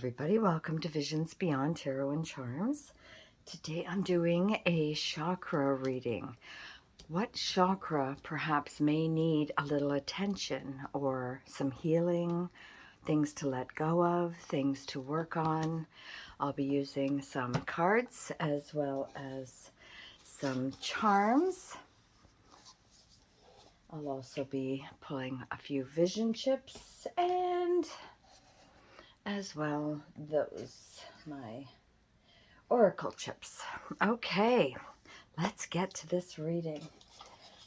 everybody, welcome to Visions Beyond Tarot and Charms. Today I'm doing a chakra reading. What chakra perhaps may need a little attention or some healing, things to let go of, things to work on. I'll be using some cards as well as some charms. I'll also be pulling a few vision chips and as well my oracle chips. Okay, let's get to this reading.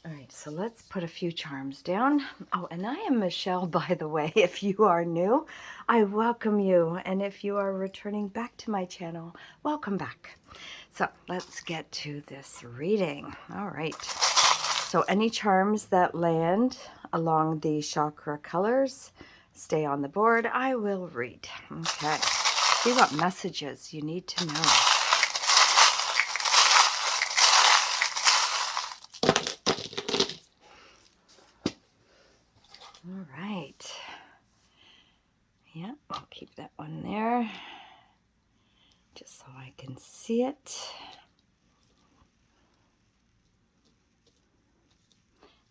All right, so let's put a few charms down. Oh, and I am Michelle, by the way. If you are new, I welcome you. And if you are returning back to my channel, welcome back. So let's get to this reading. All right. So any charms that land along the chakra colors, stay on the board. I will read. Okay. See what messages you need to know. All right. Yeah, I'll keep that one there just so I can see it.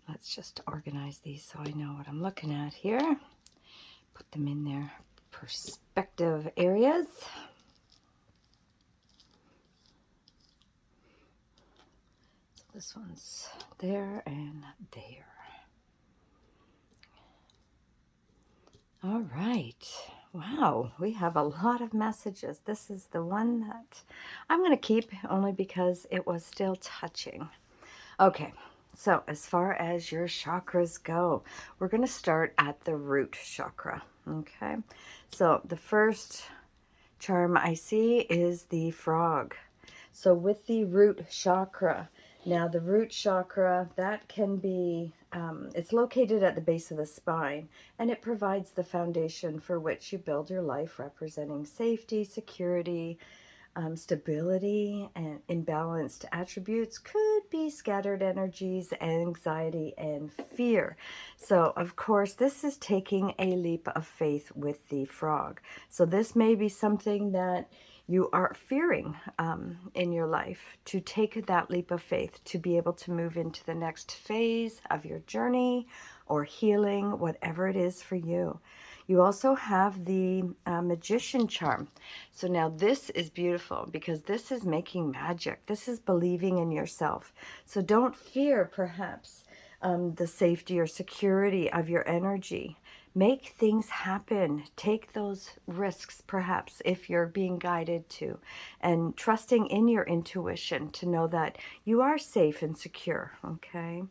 Let's just organize these so I know what I'm looking at here. Put them in their perspective areas. So this one's there and there. All right. Wow, we have a lot of messages. This is the one that I'm going to keep only because it was still touching. Okay, so as far as your chakras go, we're going to start at the root chakra. Okay, so the first charm I see is the frog. So with the root chakra, now the root chakra, that can be, it's located at the base of the spine, and it provides the foundation for which you build your life, representing safety, security, stability, and imbalanced attributes. Could be scattered energies, anxiety, and fear. So, of course, this is taking a leap of faith with the frog. So this may be something that you are fearing in your life, to take that leap of faith, to be able to move into the next phase of your journey or healing, whatever it is for you. You also have the magician charm. So now this is beautiful because this is making magic. This is believing in yourself. So don't fear perhaps the safety or security of your energy. Make things happen. Take those risks, perhaps, if you're being guided to, and trusting in your intuition to know that you are safe and secure, okay?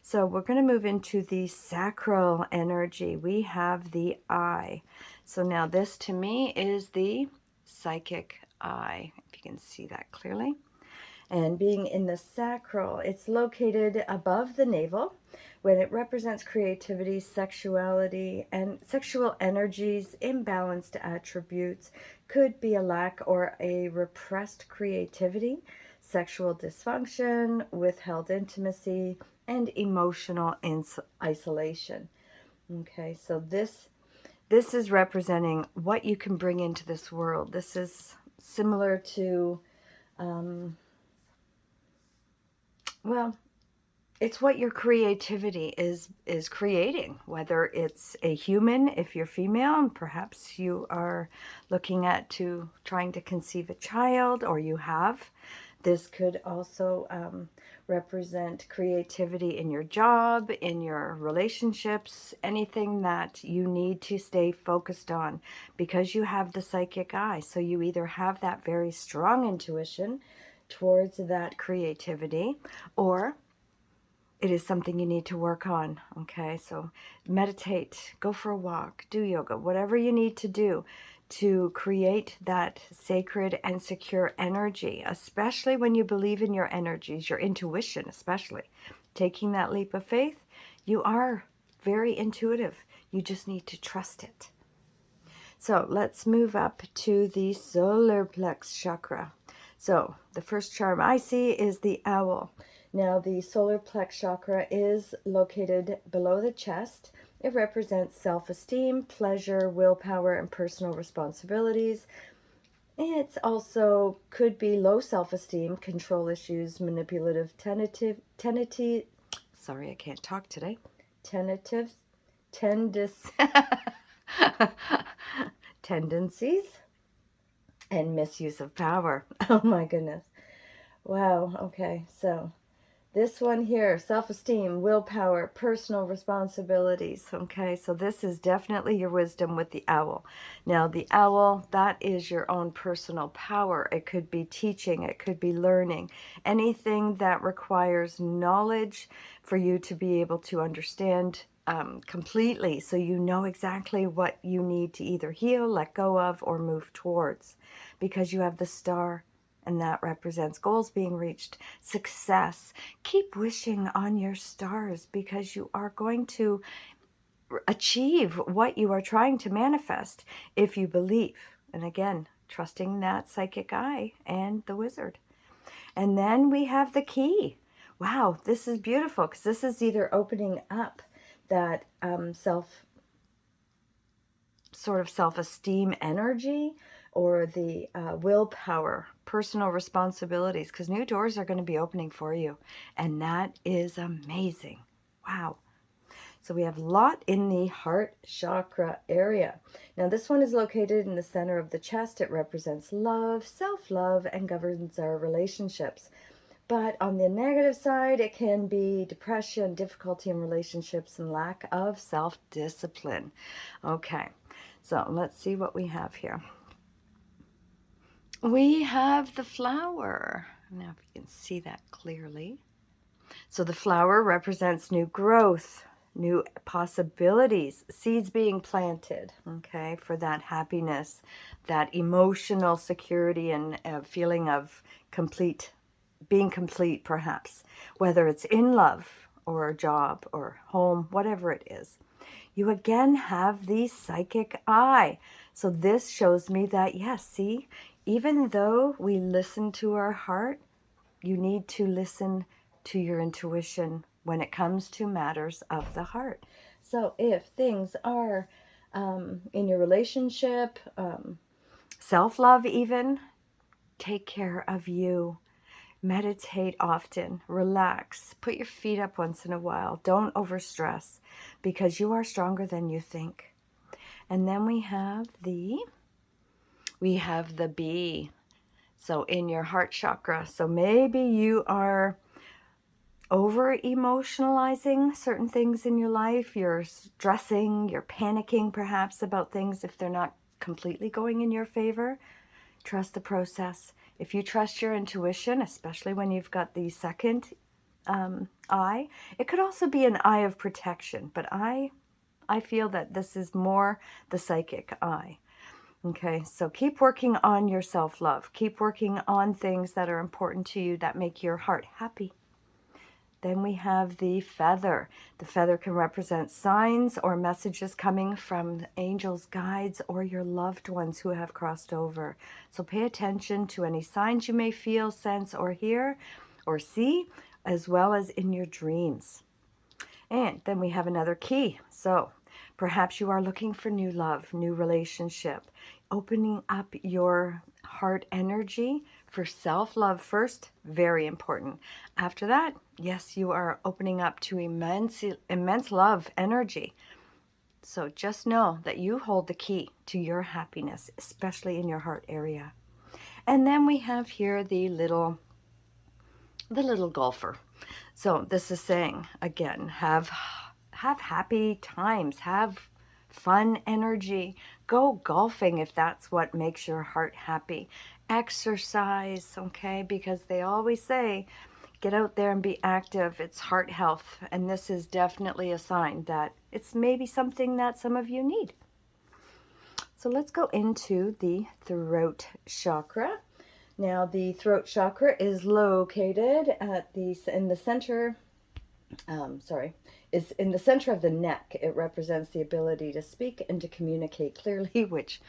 So we're going to move into the sacral energy. We have the eye. So now this to me is the psychic eye, if you can see that clearly. And being in the sacral, it's located above the navel when it represents creativity, sexuality, and sexual energies, imbalanced attributes. Could be a lack or a repressed creativity, sexual dysfunction, withheld intimacy, and emotional isolation. Okay, so this is representing what you can bring into this world. This is similar to well, it's what your creativity is creating, whether it's a human, if you're female, and perhaps you are looking at trying to conceive a child, or you have. This could also represent creativity in your job, in your relationships, anything that you need to stay focused on, because you have the psychic eye. So you either have that very strong intuition towards that creativity, or it is something you need to work on. Okay, so meditate, go for a walk, do yoga, whatever you need to do to create that sacred and secure energy, especially when you believe in your energies, your intuition, especially taking that leap of faith. You are very intuitive. You just need to trust it. So let's move up to the solar plex chakra. So the first charm I see is the owl. Now the solar plex chakra is located below the chest, It represents self-esteem, pleasure, willpower, and personal responsibilities. It also could be low self-esteem, control issues, manipulative, sorry, I can't talk today. Tentative, tendencies, and misuse of power. Oh my goodness. Wow, okay, so this one here, self-esteem, willpower, personal responsibilities. Okay, so this is definitely your wisdom with the owl. Now, the owl, that is your own personal power. It could be teaching, it could be learning, anything that requires knowledge for you to be able to understand completely, so you know exactly what you need to either heal, let go of, or move towards, because you have the star. And that represents goals being reached, success. Keep wishing on your stars, because you are going to achieve what you are trying to manifest if you believe. And again, trusting that psychic eye and the wizard. And then we have the key. Wow, this is beautiful, because this is either opening up that self-esteem energy, or the willpower, personal responsibilities, because new doors are going to be opening for you. And that is amazing. Wow. So we have lot in the heart chakra area. Now this one is located in the center of the chest. It represents love, self-love, and governs our relationships. But on the negative side, it can be depression, difficulty in relationships, and lack of self-discipline. Okay, so let's see what we have here. We have the flower. Now, if you can see that clearly. So the flower represents new growth, new possibilities, seeds being planted, okay, for that happiness, that emotional security, and feeling of being complete, perhaps, whether it's in love or a job or home, whatever it is. You again have the psychic eye. So this shows me that, yes, see, even though we listen to our heart, you need to listen to your intuition when it comes to matters of the heart. So if things are in your relationship, self-love even, take care of you. Meditate often, relax, put your feet up once in a while. Don't overstress, because you are stronger than you think. And then we have the bee. So in your heart chakra. So maybe you are over emotionalizing certain things in your life. You're stressing, you're panicking perhaps about things if they're not completely going in your favor. Trust the process. If you trust your intuition, especially when you've got the second eye, it could also be an eye of protection, but I feel that this is more the psychic eye. Okay, so keep working on your self-love. Keep working on things that are important to you, that make your heart happy. Then we have the feather. The feather can represent signs or messages coming from angels, guides, or your loved ones who have crossed over. So pay attention to any signs you may feel, sense, or hear, or see, as well as in your dreams. And then we have another key. So perhaps you are looking for new love, new relationship, opening up your heart energy for self-love first, very important. After that, yes, you are opening up to immense love energy. So just know that you hold the key to your happiness, especially in your heart area. And then we have here the little golfer. So this is saying, again, have happy times, have fun energy, go golfing if that's what makes your heart happy. Exercise, okay, because they always say, get out there and be active. It's heart health, and this is definitely a sign that it's maybe something that some of you need. So let's go into the throat chakra. Now, the throat chakra is located in the center. Is in the center of the neck. It represents the ability to speak and to communicate clearly, which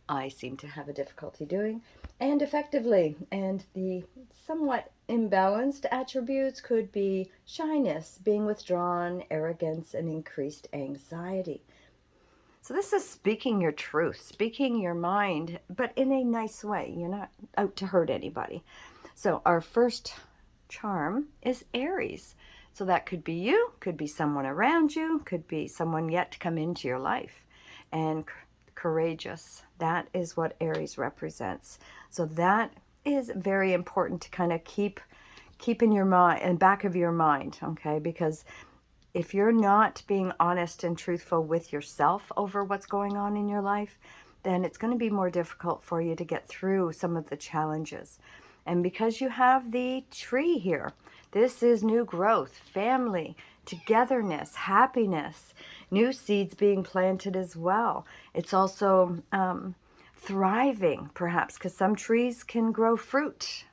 I seem to have a difficulty doing. and effectively. And the somewhat imbalanced attributes could be shyness, being withdrawn, arrogance, and increased anxiety. So this is speaking your truth, speaking your mind, but in a nice way. You're not out to hurt anybody. So our first charm is Aries. So that could be you, could be someone around you, could be someone yet to come into your life. And courageous, that is what Aries represents. So that is very important to kind of keep in your mind, in back of your mind, okay? Because if you're not being honest and truthful with yourself over what's going on in your life, then it's going to be more difficult for you to get through some of the challenges. And because you have the tree here, this is new growth, family, togetherness, happiness, new seeds being planted as well. It's also thriving, perhaps, because some trees can grow fruit.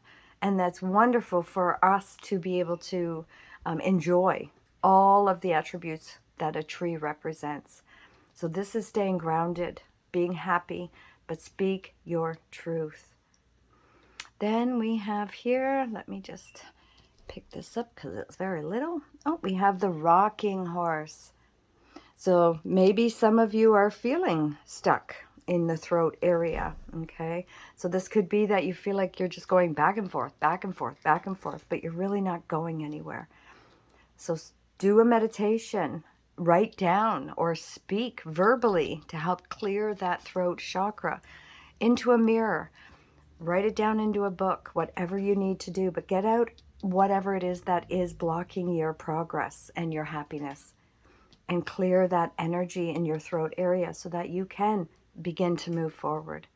And that's wonderful for us to be able to enjoy all of the attributes that a tree represents. So this is staying grounded, being happy, but speak your truth. Then we have here, let me just pick this up because it's very little. Oh, we have the rocking horse. So maybe some of you are feeling stuck in the throat area, okay? So this could be that you feel like you're just going back and forth, back and forth, back and forth, but you're really not going anywhere. So do a meditation, write down or speak verbally to help clear that throat chakra into a mirror. Write it down into a book, whatever you need to do, but get out whatever it is that is blocking your progress and your happiness, and clear that energy in your throat area so that you can begin to move forward.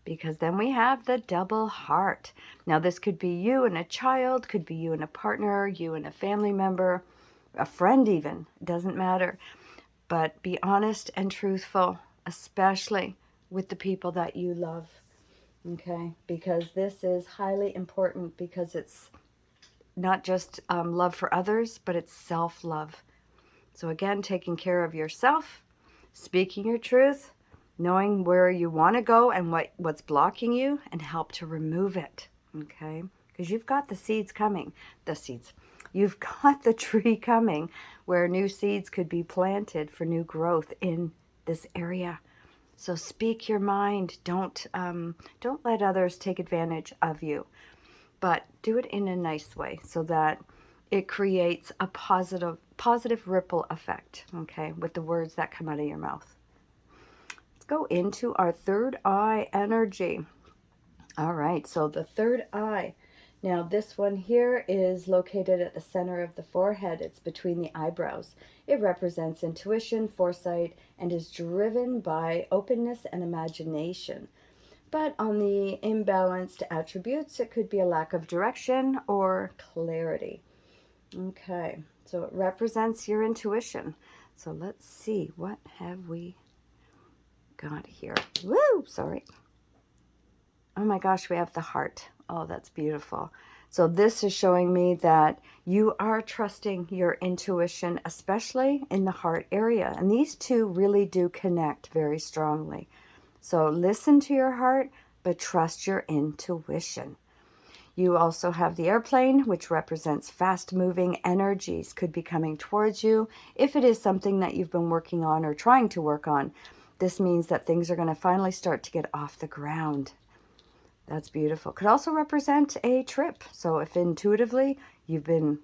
Because then we have the double heart. Now this could be you and a child, could be you and a partner, you and a family member, a friend even, it doesn't matter. But be honest and truthful, especially with the people that you love, okay? Because this is highly important, because it's not just love for others, but it's self-love. So again, taking care of yourself, speaking your truth, knowing where you want to go and what's blocking you, and help to remove it, okay? Because you've got the seeds coming, You've got the tree coming where new seeds could be planted for new growth in this area. So speak your mind. Don't let others take advantage of you, but do it in a nice way so that it creates a positive ripple effect, okay, with the words that come out of your mouth. Let's go into our third eye energy. All right, so the third eye. Now this one here is located at the center of the forehead. It's between the eyebrows. It represents intuition, foresight, and is driven by openness and imagination. But on the imbalanced attributes, it could be a lack of direction or clarity. Okay, so it represents your intuition. So let's see, what have we got here? Woo, sorry. Oh my gosh, we have the heart. Oh, that's beautiful. So this is showing me that you are trusting your intuition, especially in the heart area. And these two really do connect very strongly. So listen to your heart, but trust your intuition. You also have the airplane, which represents fast-moving energies could be coming towards you. If it is something that you've been working on or trying to work on, this means that things are going to finally start to get off the ground. That's beautiful. Could also represent a trip. So if intuitively you've been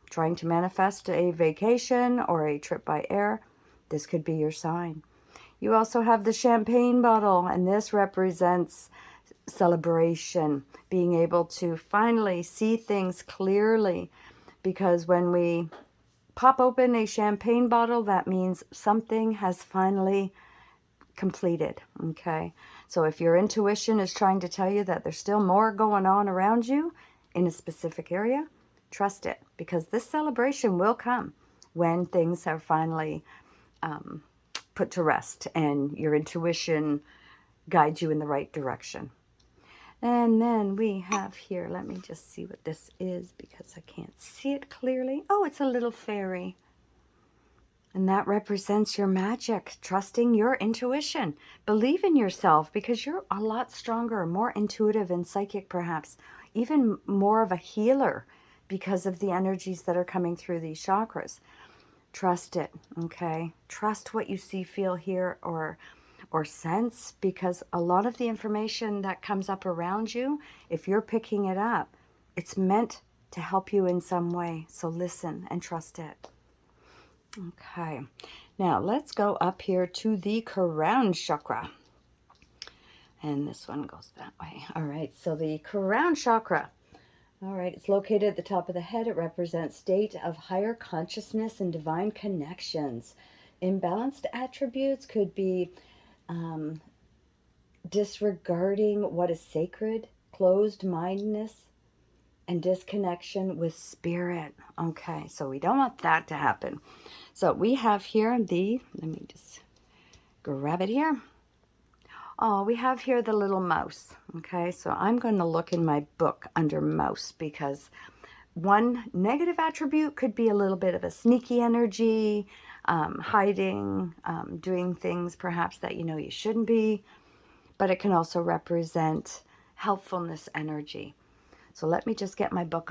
trying to manifest a vacation or a trip by air, this could be your sign. You also have the champagne bottle, and this represents celebration, being able to finally see things clearly, because when we pop open a champagne bottle, that means something has finally completed, okay? So if your intuition is trying to tell you that there's still more going on around you in a specific area, trust it, because this celebration will come when things are finally put to rest and your intuition guides you in the right direction. And then we have here, let me just see what this is because I can't see it clearly. Oh, it's a little fairy. And that represents your magic, trusting your intuition. Believe in yourself because you're a lot stronger, more intuitive and psychic perhaps, even more of a healer because of the energies that are coming through these chakras. Trust it, okay? Trust what you see, feel, hear, or sense, because a lot of the information that comes up around you, if you're picking it up, it's meant to help you in some way. So listen and trust it. Okay, now let's go up here to the crown chakra. And this one goes that way. All right, so the crown chakra. All right, it's located at the top of the head. It represents state of higher consciousness and divine connections. Imbalanced attributes could be disregarding what is sacred, closed-mindedness, and disconnection with spirit. Okay, so we don't want that to happen. So we have here let me just grab it here. Oh, we have here the little mouse. Okay, so I'm going to look in my book under mouse, because one negative attribute could be a little bit of a sneaky energy, hiding, doing things perhaps that you know you shouldn't be, but it can also represent helpfulness energy. So let me just get my book.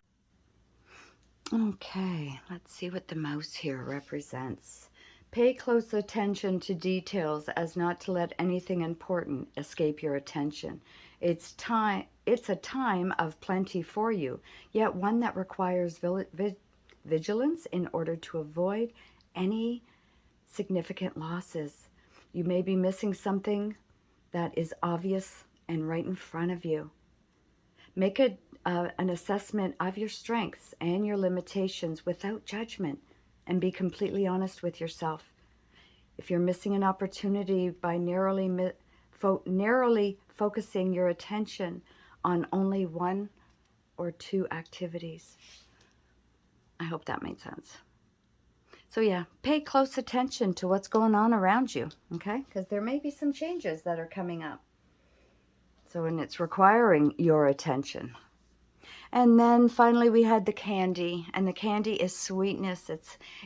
Okay, let's see what the mouse here represents. Pay close attention to details as not to let anything important escape your attention. It's a time of plenty for you, yet one that requires vigilance in order to avoid any significant losses. You may be missing something that is obvious and right in front of you. Make an assessment of your strengths and your limitations without judgment, and be completely honest with yourself. If you're missing an opportunity by narrowly focusing your attention on only one or two activities. I hope that made sense. So yeah, pay close attention to what's going on around you, okay? Because there may be some changes that are coming up. So, and it's requiring your attention. And then finally we had the candy, and the candy is sweetness.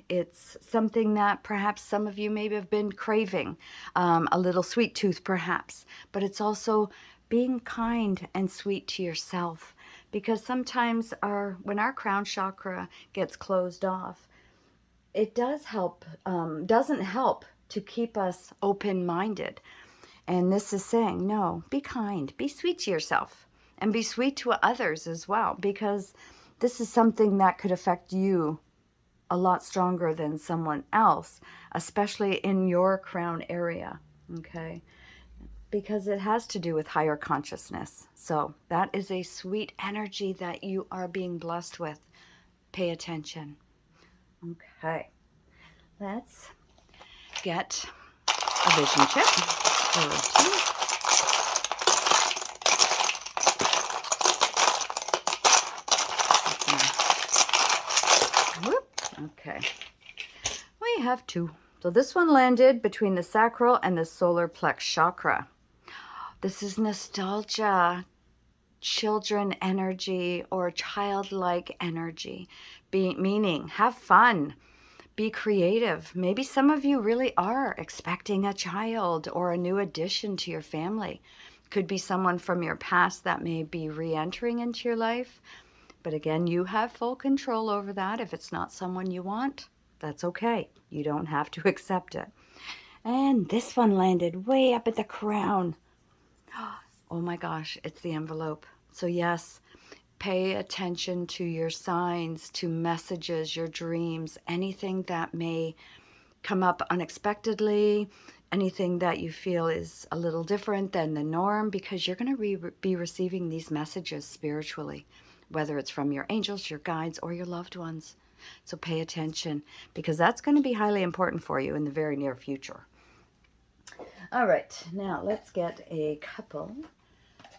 It's something that perhaps some of you maybe have been craving, a little sweet tooth perhaps, but it's also being kind and sweet to yourself, because sometimes when our crown chakra gets closed off, it doesn't help to keep us open-minded. And this is saying, no, be kind, be sweet to yourself, and be sweet to others as well, because this is something that could affect you a lot stronger than someone else, especially in your crown area, okay? Because it has to do with higher consciousness. So that is a sweet energy that you are being blessed with. Pay attention. Okay, let's get a vision chip. Okay, we have two. So this one landed between the sacral and the solar plex chakra. This is nostalgia, children energy, or childlike energy, meaning have fun, be creative. Maybe some of you really are expecting a child or a new addition to your family. Could be someone from your past that may be re-entering into your life. But again, you have full control over that. If it's not someone you want, that's okay. You don't have to accept it. And this one landed way up at the crown. Oh my gosh, it's the envelope. So yes, pay attention to your signs, to messages, your dreams, anything that may come up unexpectedly, anything that you feel is a little different than the norm, because you're going to be receiving these messages spiritually, whether it's from your angels, your guides, or your loved ones. So pay attention, because that's going to be highly important for you in the very near future. All right, now let's get a couple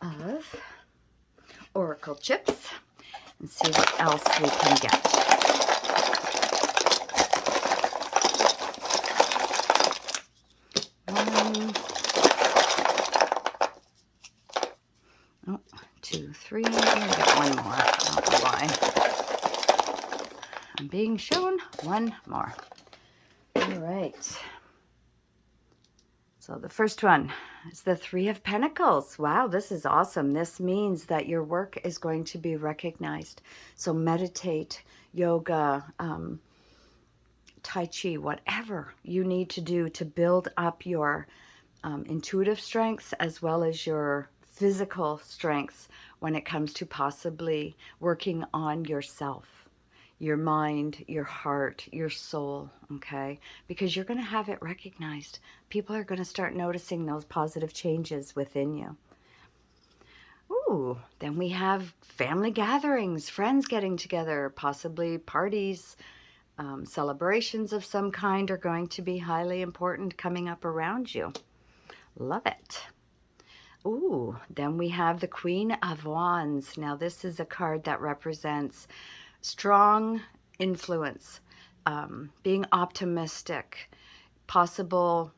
of oracle chips and see what else we can get. Oh, 2, 3. I'm gonna get one more. I don't know why. I'm being shown one more. 1, All right. So the first one is the Three of Pentacles. Wow, this is awesome. This means that your work is going to be recognized. So meditate, yoga, Tai Chi, whatever you need to do to build up your intuitive strengths as well as your physical strengths when it comes to possibly working on yourself, your mind, your heart, your soul, okay? Because you're going to have it recognized. People are going to start noticing those positive changes within you. Ooh, then we have family gatherings, friends getting together, possibly parties, celebrations of some kind are going to be highly important coming up around you. Love it. Ooh, then we have the Queen of Wands. Now this is a card that represents strong influence, being optimistic, possible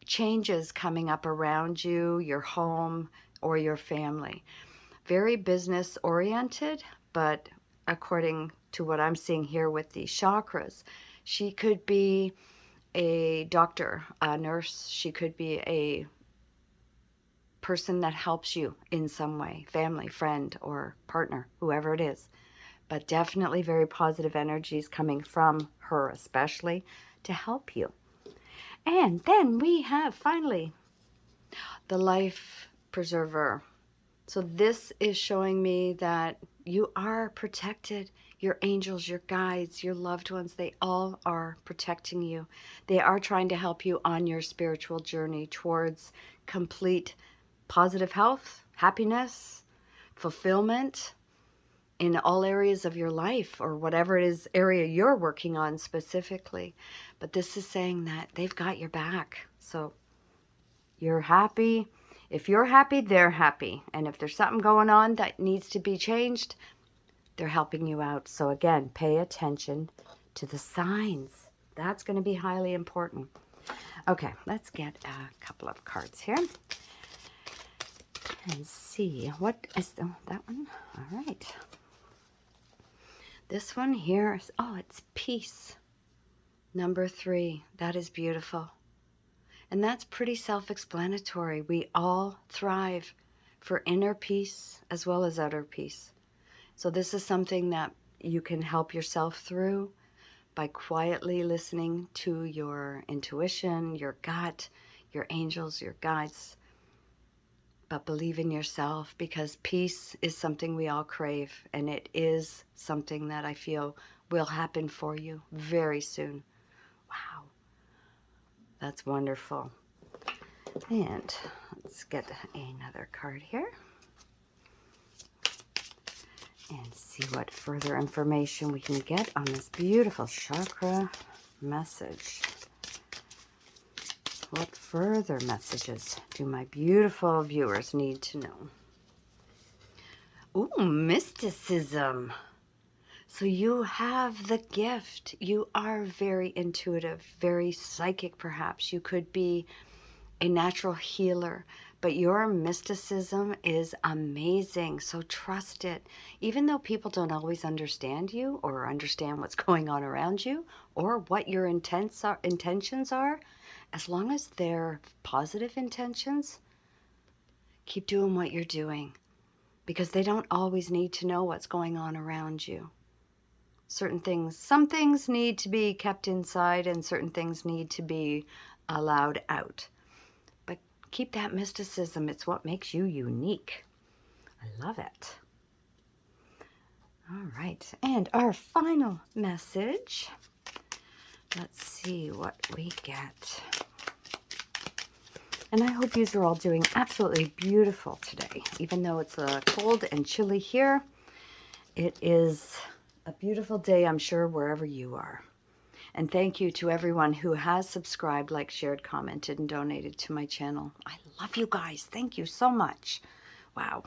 changes coming up around you, your home, or your family. Very business oriented, but according to what I'm seeing here with the chakras, she could be a doctor, a nurse, she could be a person that helps you in some way, family, friend, or partner, whoever it is. But definitely very positive energies coming from her, especially to help you. And then we have finally the Life Preserver. So this is showing me that you are protected. Your angels, your guides, your loved ones, they all are protecting you. They are trying to help you on your spiritual journey towards complete positive health, happiness, fulfillment in all areas of your life, or whatever it is area you're working on specifically. But this is saying that they've got your back. So you're happy. If you're happy, they're happy. And if there's something going on that needs to be changed, they're helping you out. So again, pay attention to the signs. That's going to be highly important. Okay, let's get a couple of cards here and see what is that one. All right. This one here is, oh, it's peace. Number 3. That is beautiful. And that's pretty self-explanatory. We all thrive for inner peace as well as outer peace. So this is something that you can help yourself through by quietly listening to your intuition, your gut, your angels, your guides. But believe in yourself, because peace is something we all crave, and it is something that I feel will happen for you very soon. Wow, that's wonderful. And let's get another card here and see what further information we can get on this beautiful chakra message. What further messages do my beautiful viewers need to know? Ooh, mysticism. So you have the gift. You are very intuitive, very psychic perhaps. You could be a natural healer, but your mysticism is amazing. So trust it. Even though people don't always understand you or understand what's going on around you or what your intentions are, as long as they're positive intentions, keep doing what you're doing, because they don't always need to know what's going on around you. Some things need to be kept inside and certain things need to be allowed out. But keep that mysticism. It's what makes you unique. I love it. All right. And our final message. Let's see what we get. And I hope you are all doing absolutely beautiful today. Even though it's cold and chilly here, it is a beautiful day, I'm sure, wherever you are. And thank you to everyone who has subscribed, liked, shared, commented, and donated to my channel. I love you guys. Thank you so much. Wow.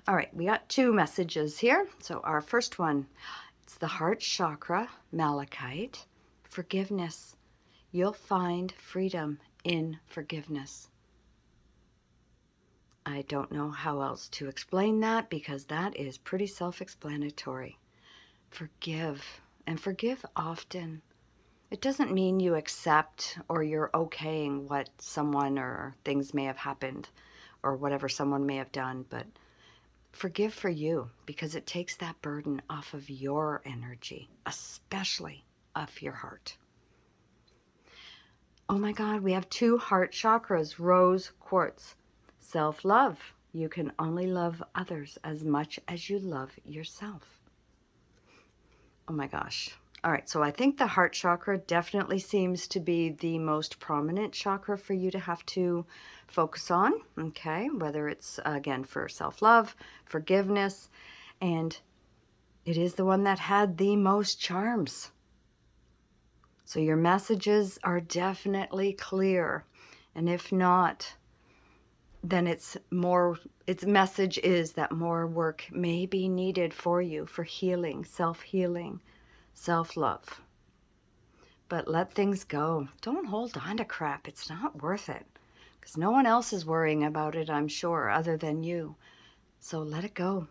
All right, we got 2 messages here. So our first one, it's the heart chakra, malachite, forgiveness. You'll find freedom in forgiveness. I don't know how else to explain that, because that is pretty self-explanatory. Forgive, and forgive often. It doesn't mean you accept or you're okaying what someone or things may have happened or whatever someone may have done, but forgive for you, because it takes that burden off of your energy, especially off your heart. Oh my God, we have 2 heart chakras, rose quartz. Self-love. You can only love others as much as you love yourself. Oh my gosh. All right, so I think the heart chakra definitely seems to be the most prominent chakra for you to have to focus on, okay? Whether it's, again, for self-love, forgiveness, and it is the one that had the most charms. So your messages are definitely clear. And if not, then its message is that more work may be needed for you for healing, self-healing, self-love. But let things go. Don't hold on to crap. It's not worth it. Because no one else is worrying about it, I'm sure, other than you. So let it go.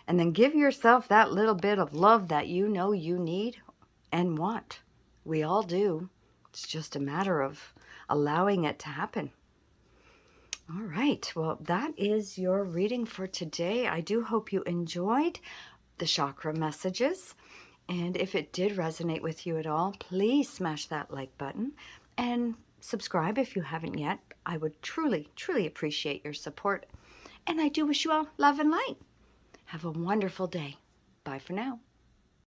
And then give yourself that little bit of love that you know you need and want. We all do. It's just a matter of allowing it to happen. All right. Well, that is your reading for today. I do hope you enjoyed the chakra messages. And if it did resonate with you at all, please smash that like button and subscribe if you haven't yet. I would truly, truly appreciate your support. And I do wish you all love and light. Have a wonderful day. Bye for now.